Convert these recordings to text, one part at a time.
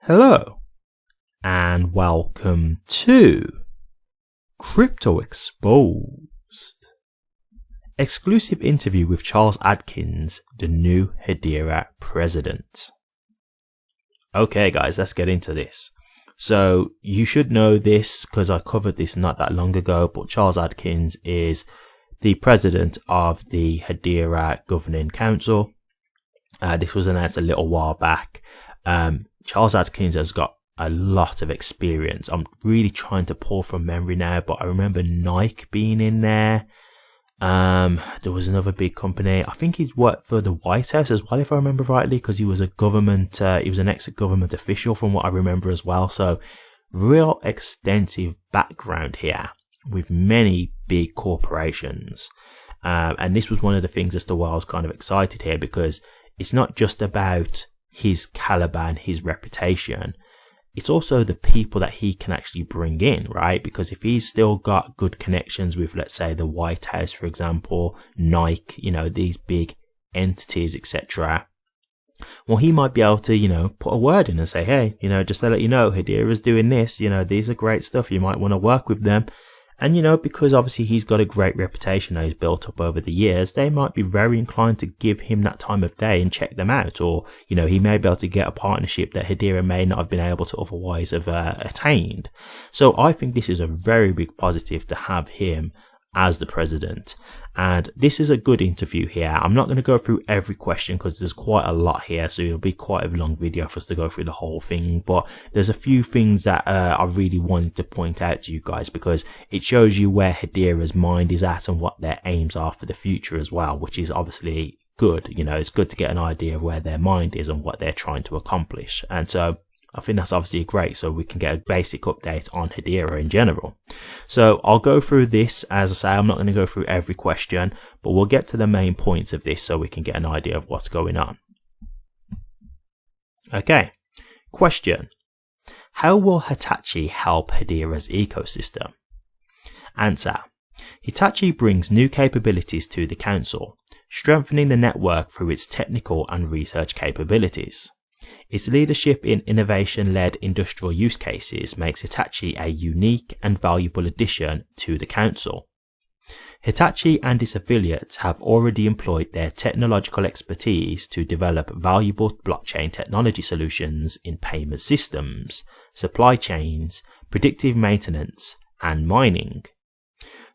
Hello and welcome to Crypto Exposed. Exclusive interview with Charles Adkins, the new Hedera president. Okay guys, let's get into this. So you should know this because I covered this not that long ago, but Charles Adkins is the president of the Hedera Governing Council. This was announced a little while back. Charles Adkins has got a lot of experience. I'm really trying to pull from memory now, but I remember Nike being in there. There was another big company. I think he's worked for the White House as well, if I remember rightly, because he was an ex-government official from what I remember as well. So real extensive background here with many big corporations. And this was one of the things as to why I was kind of excited here, because it's not just about his caliber and his reputation, it's also the people that he can actually bring in, right? Because if he's still got good connections with, let's say, the White House, for example, Nike, these big entities, etc., well, he might be able to, put a word in and say, hey, just to let you know, Hedera's doing this, these are great stuff, you might want to work with them. And, because obviously he's got a great reputation that he's built up over the years, they might be very inclined to give him that time of day and check them out. Or, he may be able to get a partnership that Hedera may not have been able to otherwise have attained. So I think this is a very big positive to have him as the president. And this is a good interview here. I'm not going to go through every question because there's quite a lot here, so it'll be quite a long video for us to go through the whole thing, but there's a few things that I really wanted to point out to you guys, because it shows you where Hedera's mind is at and what their aims are for the future as well, which is obviously good. It's good to get an idea of where their mind is and what they're trying to accomplish. And so I think that's obviously great, so we can get a basic update on Hedera in general. So I'll go through this. As I say, I'm not going to go through every question, but we'll get to the main points of this so we can get an idea of what's going on. Okay, question. How will Hitachi help Hedera's ecosystem? Answer. Hitachi brings new capabilities to the council, strengthening the network through its technical and research capabilities. Its leadership in innovation-led industrial use cases makes Hitachi a unique and valuable addition to the council. Hitachi and its affiliates have already employed their technological expertise to develop valuable blockchain technology solutions in payment systems, supply chains, predictive maintenance, and mining.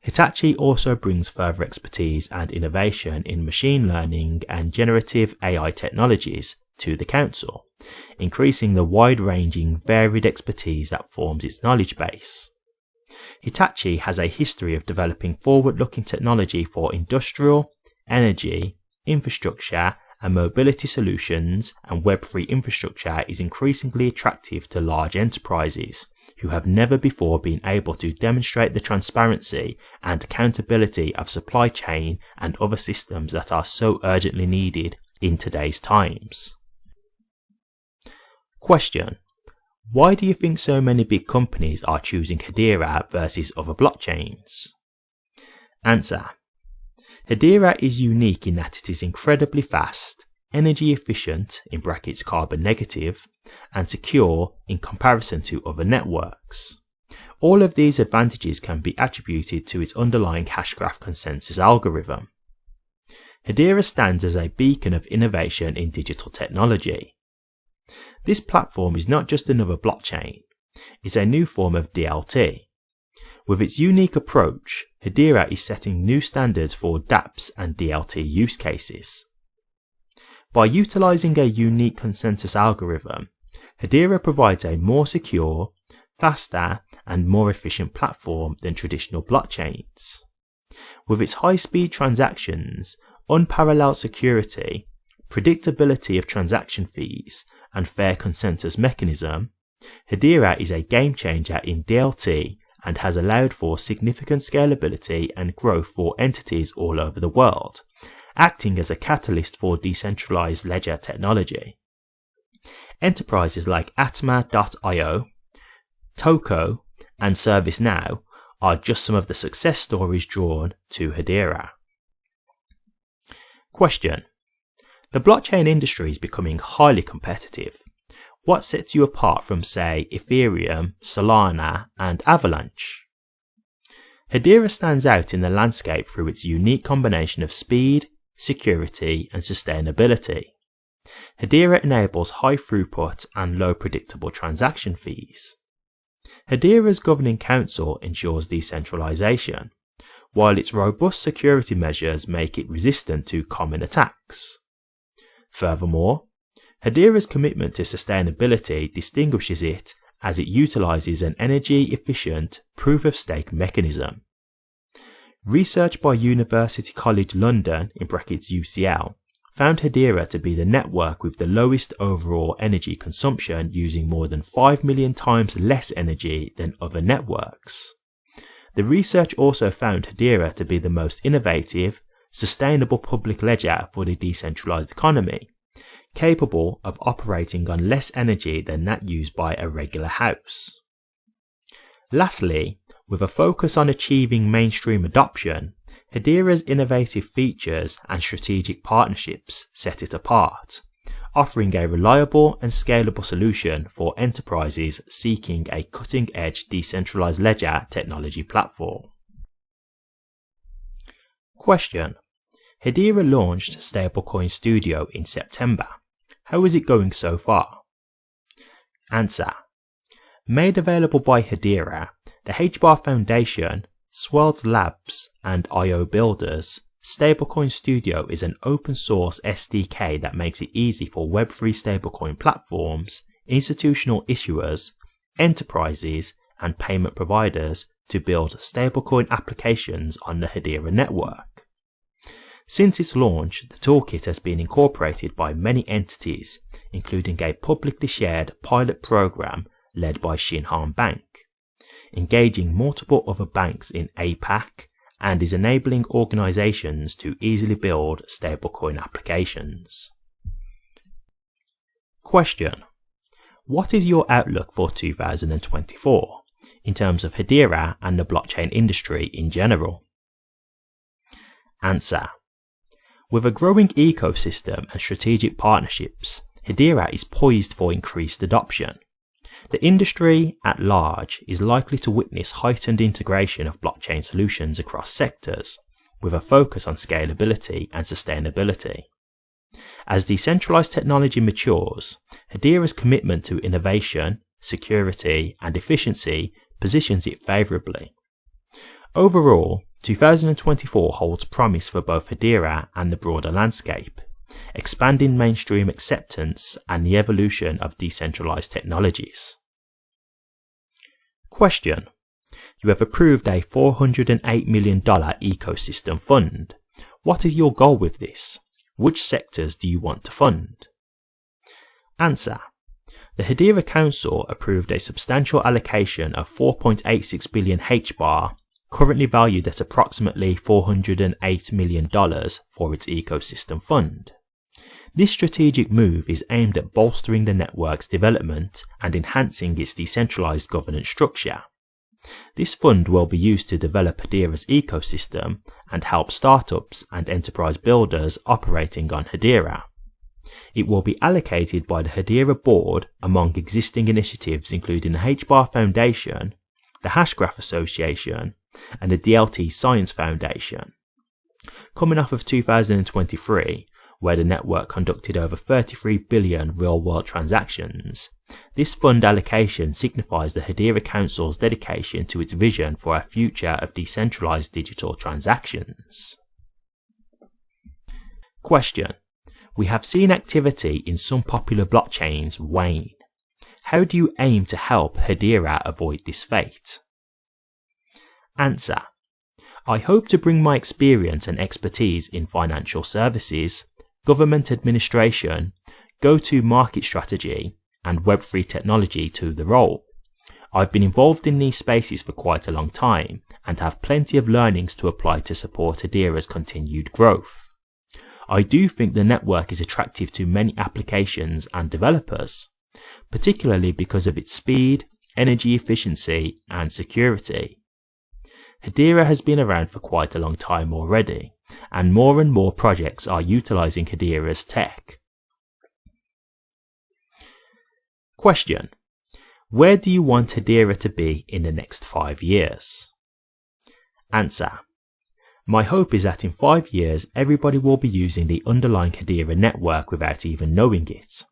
Hitachi also brings further expertise and innovation in machine learning and generative AI technologies to the council, increasing the wide-ranging, varied expertise that forms its knowledge base. Hitachi has a history of developing forward-looking technology for industrial, energy, infrastructure, and mobility solutions, and Web3 infrastructure is increasingly attractive to large enterprises who have never before been able to demonstrate the transparency and accountability of supply chain and other systems that are so urgently needed in today's times. Question. Why do you think so many big companies are choosing Hedera versus other blockchains? Answer. Hedera is unique in that it is incredibly fast, energy efficient (in brackets carbon negative), and secure in comparison to other networks. All of these advantages can be attributed to its underlying hashgraph consensus algorithm. Hedera stands as a beacon of innovation in digital technology. This platform is not just another blockchain, it's a new form of DLT. With its unique approach, Hedera is setting new standards for dApps and DLT use cases. By utilizing a unique consensus algorithm, Hedera provides a more secure, faster, and more efficient platform than traditional blockchains. With its high-speed transactions, unparalleled security, predictability of transaction fees, and fair consensus mechanism, Hedera is a game changer in DLT and has allowed for significant scalability and growth for entities all over the world, acting as a catalyst for decentralized ledger technology. Enterprises like Atma.io, Toko, and ServiceNow are just some of the success stories drawn to Hedera. Question. The blockchain industry is becoming highly competitive. What sets you apart from, say, Ethereum, Solana, and Avalanche? Hedera stands out in the landscape through its unique combination of speed, security, and sustainability. Hedera enables high throughput and low predictable transaction fees. Hedera's governing council ensures decentralization, while its robust security measures make it resistant to common attacks. Furthermore, Hedera's commitment to sustainability distinguishes it as it utilizes an energy-efficient proof-of-stake mechanism. Research by University College London (UCL) found Hedera to be the network with the lowest overall energy consumption, using more than 5 million times less energy than other networks. The research also found Hedera to be the most innovative, sustainable public ledger for the decentralized economy, capable of operating on less energy than that used by a regular house. Lastly, with a focus on achieving mainstream adoption, Hedera's innovative features and strategic partnerships set it apart, offering a reliable and scalable solution for enterprises seeking a cutting-edge decentralized ledger technology platform. Question: Hedera launched Stablecoin Studio in September. How is it going so far? Answer: Made available by Hedera, the HBAR Foundation, Swirls Labs, and IO Builders, Stablecoin Studio is an open source SDK that makes it easy for Web3 stablecoin platforms, institutional issuers, enterprises, and payment providers to build stablecoin applications on the Hedera network. Since its launch, the toolkit has been incorporated by many entities, including a publicly shared pilot program led by Shinhan Bank, engaging multiple other banks in APAC, and is enabling organizations to easily build stablecoin applications. Question: What is your outlook for 2024 in terms of Hedera and the blockchain industry in general? Answer: With a growing ecosystem and strategic partnerships, Hedera is poised for increased adoption. The industry at large is likely to witness heightened integration of blockchain solutions across sectors, with a focus on scalability and sustainability. As decentralized technology matures, Hedera's commitment to innovation, security, and efficiency positions it favorably. Overall, 2024 holds promise for both Hedera and the broader landscape, expanding mainstream acceptance and the evolution of decentralized technologies. Question: You have approved a $408 million ecosystem fund. What is your goal with this? Which sectors do you want to fund? Answer: The Hedera Council approved a substantial allocation of 4.86 billion HBAR, currently valued at approximately $408 million, for its ecosystem fund. This strategic move is aimed at bolstering the network's development and enhancing its decentralized governance structure. This fund will be used to develop Hedera's ecosystem and help startups and enterprise builders operating on Hedera. It will be allocated by the Hedera board among existing initiatives including the HBAR Foundation, the Hashgraph Association, and the DLT Science Foundation. Coming off of 2023, where the network conducted over 33 billion real-world transactions, this fund allocation signifies the Hedera Council's dedication to its vision for a future of decentralized digital transactions. Question: We have seen activity in some popular blockchains wane. How do you aim to help Hedera avoid this fate? Answer: I hope to bring my experience and expertise in financial services, government administration, go-to-market strategy, and Web3 technology to the role. I've been involved in these spaces for quite a long time and have plenty of learnings to apply to support Hedera's continued growth. I do think the network is attractive to many applications and developers, particularly because of its speed, energy efficiency, and security. Hedera has been around for quite a long time already, and more projects are utilizing Hedera's tech. Question: where do you want Hedera to be in the next 5 years? Answer: my hope is that in 5 years, everybody will be using the underlying Hedera network without even knowing it.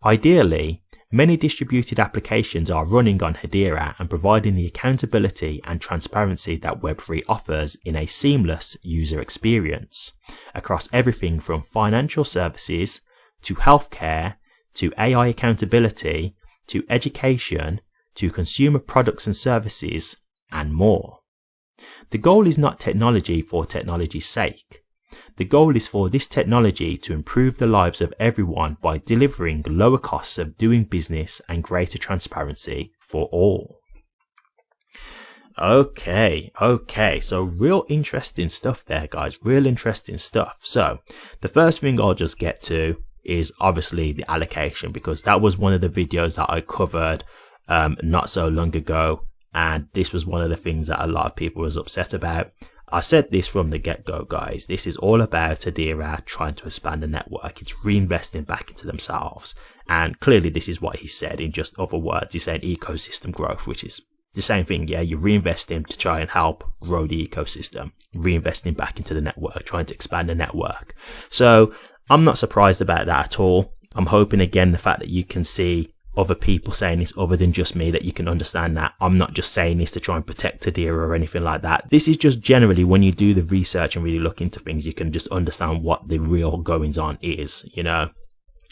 Ideally, many distributed applications are running on Hedera and providing the accountability and transparency that Web3 offers in a seamless user experience across everything from financial services to healthcare to AI accountability to education to consumer products and services and more. The goal is not technology for technology's sake. The goal is for this technology to improve the lives of everyone by delivering lower costs of doing business and greater transparency for all. Okay, so real interesting stuff there, guys, real interesting stuff. So the first thing I'll just get to is obviously the allocation, because that was one of the videos that I covered not so long ago, and this was one of the things that a lot of people was upset about. I said this from the get-go, guys. This is all about Hedera trying to expand the network. It's reinvesting back into themselves. And clearly this is what he said in just other words. He's saying ecosystem growth, which is the same thing. Yeah, you're reinvesting to try and help grow the ecosystem. Reinvesting back into the network, trying to expand the network. So I'm not surprised about that at all. I'm hoping, again, the fact that you can see other people saying this other than just me, that you can understand that I'm not just saying this to try and protect Hedera or anything like that. This is just generally when you do the research and really look into things, you can just understand what the real goings on is, you know.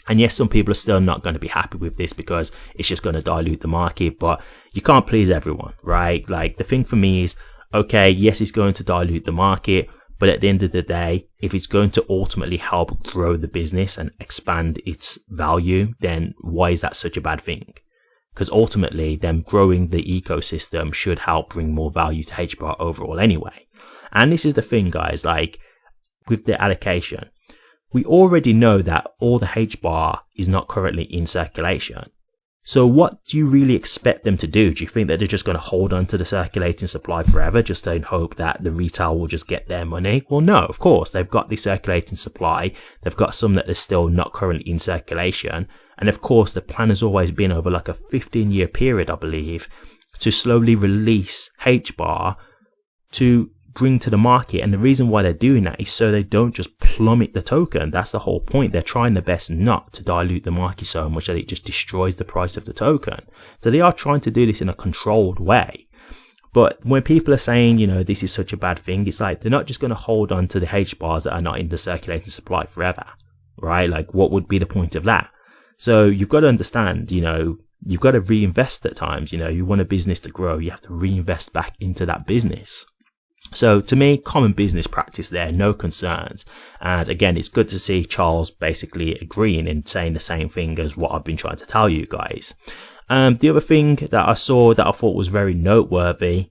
And yes, some people are still not going to be happy with this because it's just going to dilute the market, but you can't please everyone, right? Like, the thing for me is, okay, yes, it's going to dilute the market, but at the end of the day, if it's going to ultimately help grow the business and expand its value, then why is that such a bad thing? Because ultimately, them growing the ecosystem should help bring more value to HBAR overall anyway. And this is the thing, guys, like with the allocation, we already know that all the HBAR is not currently in circulation. So what do you really expect them to do? Do you think that they're just going to hold on to the circulating supply forever just in hope that the retail will just get their money? Well, no, of course, they've got the circulating supply. They've got some that are still not currently in circulation. And of course, the plan has always been over like a 15-year period, I believe, to slowly release HBAR to bring to the market. And the reason why they're doing that is so they don't just plummet the token. That's the whole point. They're trying their best not to dilute the market so much that it just destroys the price of the token. So they are trying to do this in a controlled way. But when people are saying, you know, this is such a bad thing, it's like they're not just going to hold on to the HBARs that are not in the circulating supply forever, right? Like, what would be the point of that? So you've got to understand, you know, you've got to reinvest at times. You know, you want a business to grow, you have to reinvest back into that business. So to me, common business practice there, no concerns. And again, it's good to see Charles basically agreeing and saying the same thing as what I've been trying to tell you guys. The other thing that I saw that I thought was very noteworthy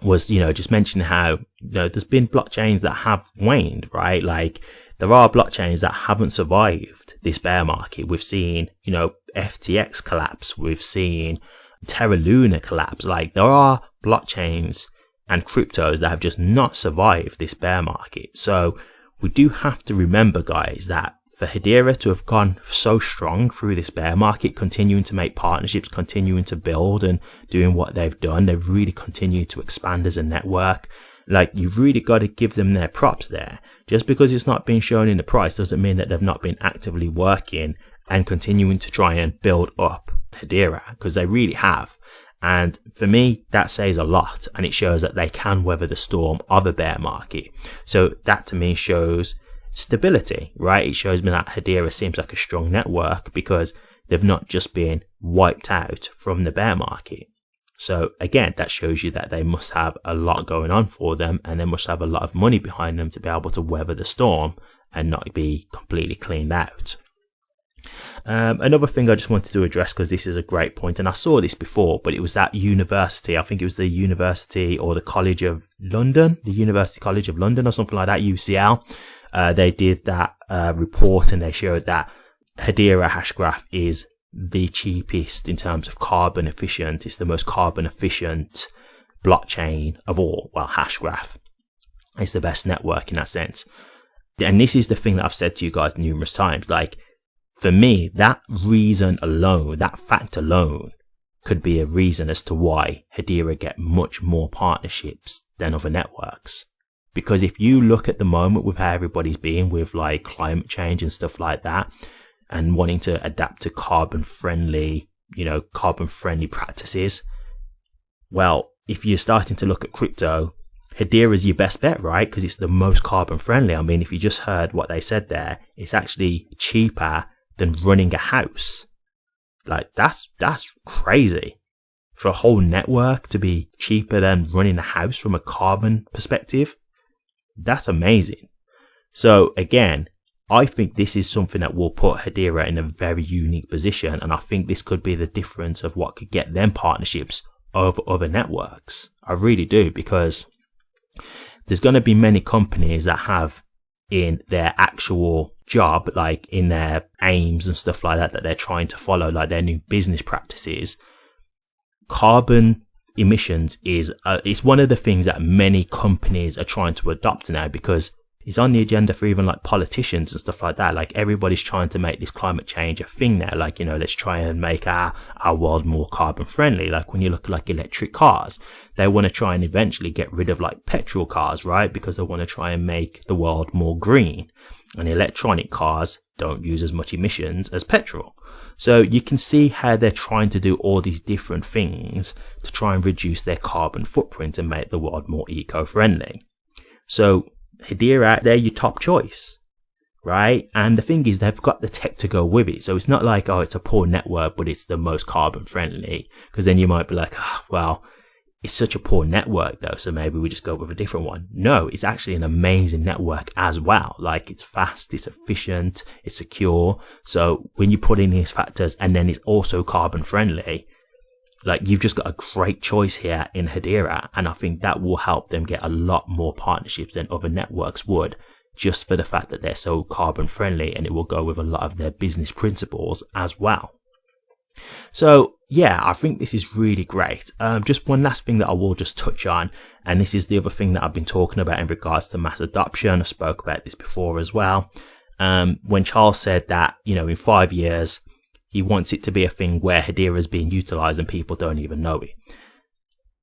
was, you know, just mentioning how, you know, there's been blockchains that have waned, right? Like, there are blockchains that haven't survived this bear market. We've seen, you know, FTX collapse. We've seen Terra Luna collapse. Like, there are blockchains and cryptos that have just not survived this bear market. So we do have to remember, guys, that for Hedera to have gone so strong through this bear market, continuing to make partnerships, continuing to build and doing what they've done, they've really continued to expand as a network. Like, you've really got to give them their props there. Just because it's not being shown in the price doesn't mean that they've not been actively working and continuing to try and build up Hedera, because they really have. And for me, that says a lot, and it shows that they can weather the storm of a bear market. So that to me shows stability, right? It shows me that Hedera seems like a strong network because they've not just been wiped out from the bear market. So again, that shows you that they must have a lot going on for them, and they must have a lot of money behind them to be able to weather the storm and not be completely cleaned out. Another thing I just wanted to address, because this is a great point, and I saw this before, but it was that university, I think it was the University or the College of London, the University College of London or something like that, UCL. They did that report, and they showed that Hedera hashgraph is the cheapest in terms of carbon efficient. It's the most carbon efficient blockchain of all. Well, hashgraph is the best network in that sense. And this is the thing that I've said to you guys numerous times. Like, for me, that reason alone, that fact alone, could be a reason as to why Hedera get much more partnerships than other networks. Because if you look at the moment with how everybody's being with like climate change and stuff like that, and wanting to adapt to carbon friendly practices, well, if you're starting to look at crypto, Hedera is your best bet, right? Because it's the most carbon friendly. I mean, if you just heard what they said there, it's actually cheaper than running a house. Like, that's crazy. For a whole network to be cheaper than running a house from a carbon perspective, that's amazing. So again, I think this is something that will put Hedera in a very unique position, and I think this could be the difference of what could get them partnerships over other networks. I really do, because there's going to be many companies that have in their actual job, like in their aims and stuff like that they're trying to follow, like their new business practices. Carbon emissions is it's one of the things that many companies are trying to adopt now, because it's on the agenda for even like politicians and stuff like that. Like, everybody's trying to make this climate change a thing now. Like, you know, let's try and make our world more carbon friendly. Like, when you look at like electric cars, they want to try and eventually get rid of like petrol cars, right? Because they want to try and make the world more green. And electronic cars don't use as much emissions as petrol. So you can see how they're trying to do all these different things to try and reduce their carbon footprint and make the world more eco-friendly. So Hedera, they're your top choice, right? And the thing is, they've got the tech to go with it. So it's not like, oh, it's a poor network, but it's the most carbon friendly. Because then you might be like, oh, well, it's such a poor network though, so maybe we just go with a different one. No, it's actually an amazing network as well. Like, it's fast, it's efficient, it's secure. So when you put in these factors, and then it's also carbon friendly, like, you've just got a great choice here in Hedera, and I think that will help them get a lot more partnerships than other networks would, just for the fact that they're so carbon friendly, and it will go with a lot of their business principles as well. So yeah, I think this is really great. Just one last thing that I will just touch on, and this is the other thing that I've been talking about in regards to mass adoption. I spoke about this before as well. When Charles said that, you know, in 5 years, he wants it to be a thing where Hedera is being utilized and people don't even know it.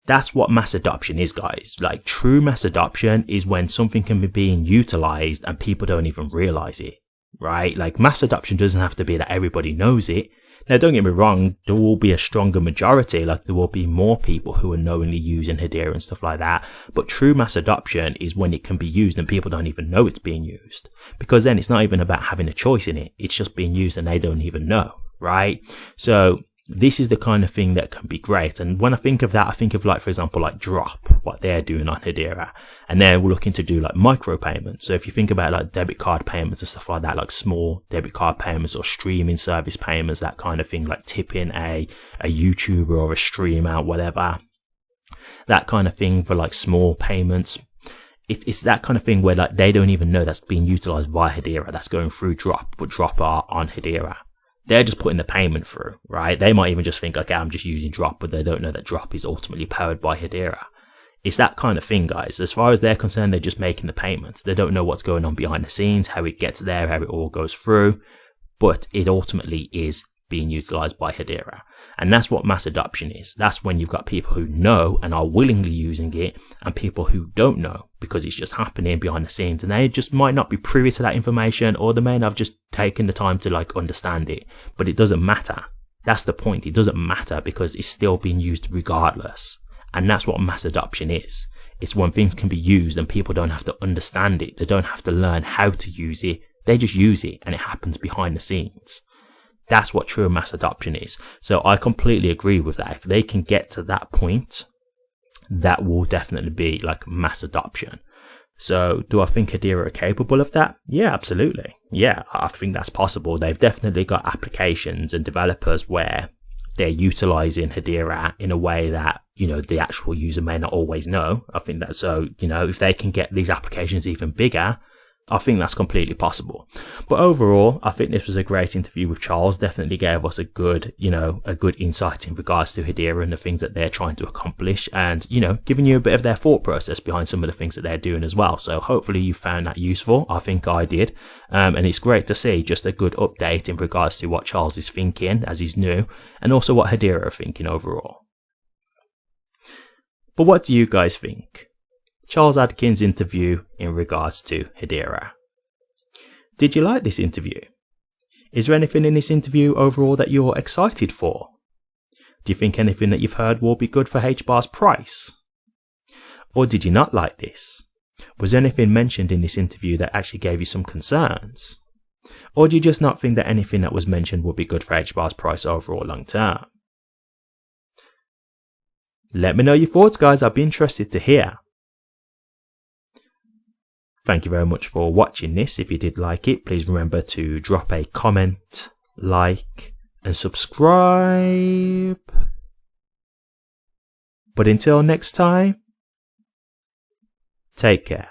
That's what mass adoption is, guys. Like, true mass adoption is when something can be being utilized and people don't even realize it, right? Like, mass adoption doesn't have to be that everybody knows it. Now, don't get me wrong, there will be a stronger majority, like there will be more people who are knowingly using Hedera and stuff like that. But true mass adoption is when it can be used and people don't even know it's being used. Because then it's not even about having a choice in it. It's just being used and they don't even know, right? So this is the kind of thing that can be great. And when I think of that, I think of, like, for example, like Drop, what they're doing on Hedera. And they're looking to do like micro payments. So if you think about like debit card payments and stuff like that, like small debit card payments or streaming service payments, that kind of thing, like tipping a YouTuber or a streamer, whatever, that kind of thing for like small payments. It's that kind of thing where like they don't even know that's being utilized via Hedera. That's going through Drop, but Drop are on Hedera. They're just putting the payment through, right? They might even just think, okay, I'm just using Drop, but they don't know that Drop is ultimately powered by Hedera. It's that kind of thing, guys. As far as they're concerned, they're just making the payments. They don't know what's going on behind the scenes, how it gets there, how it all goes through, but it ultimately is being utilized by Hedera. And that's what mass adoption is. That's when you've got people who know and are willingly using it, and people who don't know because it's just happening behind the scenes, and they just might not be privy to that information, or they may not have just taken the time to like understand it. But it doesn't matter. That's the point. It doesn't matter because it's still being used regardless. And that's what mass adoption is. It's when things can be used and people don't have to understand it. They don't have to learn how to use it. They just use it and it happens behind the scenes. That's what true mass adoption is. So I completely agree with that. If they can get to that point, that will definitely be like mass adoption. So do I think Hedera are capable of that? Yeah, absolutely. Yeah, I think that's possible. They've definitely got applications and developers where they're utilizing Hedera in a way that, you know, the actual user may not always know. I think that, so, you know, if they can get these applications even bigger, I think that's completely possible. But overall, I think this was a great interview with Charles. Definitely gave us a good insight in regards to Hedera and the things that they're trying to accomplish, and, giving you a bit of their thought process behind some of the things that they're doing as well. So hopefully you found that useful. I think I did. And it's great to see just a good update in regards to what Charles is thinking as he's new, and also what Hedera are thinking overall. But what do you guys think? Charles Adkins' interview in regards to Hedera. Did you like this interview? Is there anything in this interview overall that you're excited for? Do you think anything that you've heard will be good for HBAR's price? Or did you not like this? Was there anything mentioned in this interview that actually gave you some concerns? Or do you just not think that anything that was mentioned will be good for HBAR's price overall long term? Let me know your thoughts, guys. I'd be interested to hear. Thank you very much for watching this. If you did like it, please remember to drop a comment, like, and subscribe. But until next time, take care.